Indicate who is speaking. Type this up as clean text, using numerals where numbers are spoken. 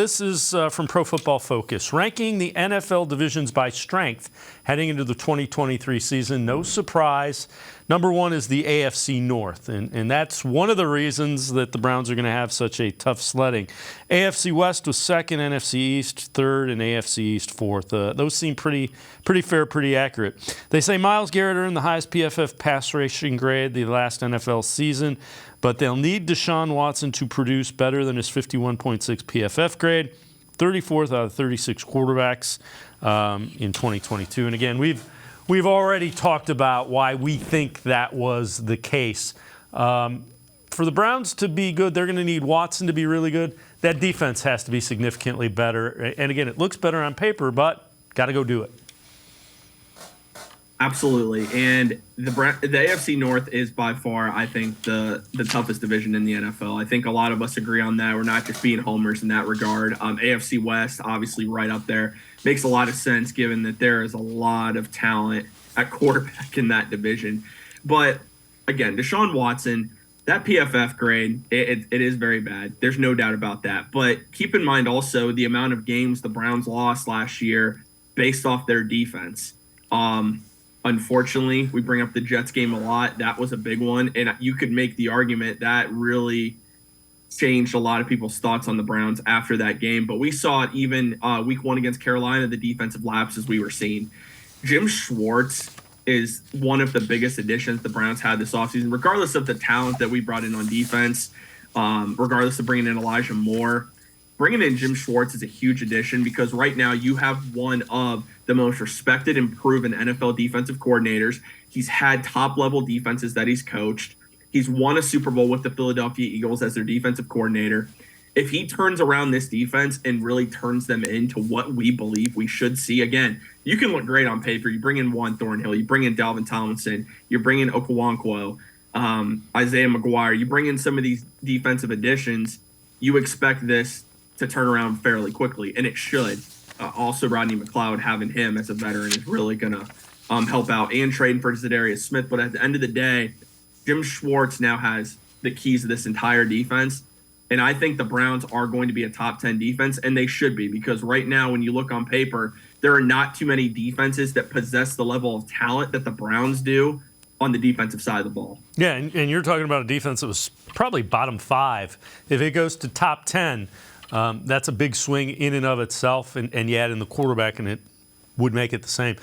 Speaker 1: This is from Pro Football Focus. Ranking the NFL divisions by strength heading into the 2023 season. No surprise. Number one is the AFC North, and that's one of the reasons that the Browns are going to have such a tough sledding. AFC West was second, NFC East third, and AFC East fourth. Those seem pretty fair, pretty accurate. They say Myles Garrett earned the highest PFF pass rushing grade the last NFL season, but they'll need Deshaun Watson to produce better than his 51.6 PFF grade, 34th out of 36 quarterbacks in 2022. And again, we've already talked about why we think that was the case. For the Browns to be good, they're going to need Watson to be really good. That defense has to be significantly better. And again, it looks better on paper, but got to go do it.
Speaker 2: Absolutely. And the AFC North is by far, I think, the toughest division in the NFL. I think a lot of us agree on that. We're not just being homers in that regard. AFC West, obviously right up there. Makes a lot of sense given that there is a lot of talent at quarterback in that division. But, again, Deshaun Watson, that PFF grade, it is very bad. There's no doubt about that. But keep in mind also the amount of games the Browns lost last year based off their defense. Unfortunately, we bring up the Jets game a lot. That was a big one. And you could make the argument that really changed a lot of people's thoughts on the Browns after that game. But we saw it even week one against Carolina, the defensive lapses we were seeing. Jim Schwartz is one of the biggest additions the Browns had this offseason, regardless of the talent that we brought in on defense, regardless of bringing in Elijah Moore. Bringing in Jim Schwartz is a huge addition because right now you have one of the most respected and proven NFL defensive coordinators. He's had top-level defenses that he's coached. He's won a Super Bowl with the Philadelphia Eagles as their defensive coordinator. If he turns around this defense and really turns them into what we believe we should see, again, you can look great on paper. You bring in Juan Thornhill, you bring in Dalvin Tomlinson, you bring in Okwankwo, Isaiah McGuire, you bring in some of these defensive additions, you expect this to turn around fairly quickly, and it should. Also, Rodney McLeod, having him as a veteran is really going to help out, and trading for Zadarius Smith. But at the end of the day, Jim Schwartz now has the keys to this entire defense, and I think the Browns are going to be a top 10 defense, and they should be, because right now when you look on paper, there are not too many defenses that possess the level of talent that the Browns do on the defensive side of the ball.
Speaker 1: Yeah, and you're talking about a defense that was probably bottom 5. If it goes to top 10, that's a big swing in and of itself, and you add in the quarterback, and it would make it the same.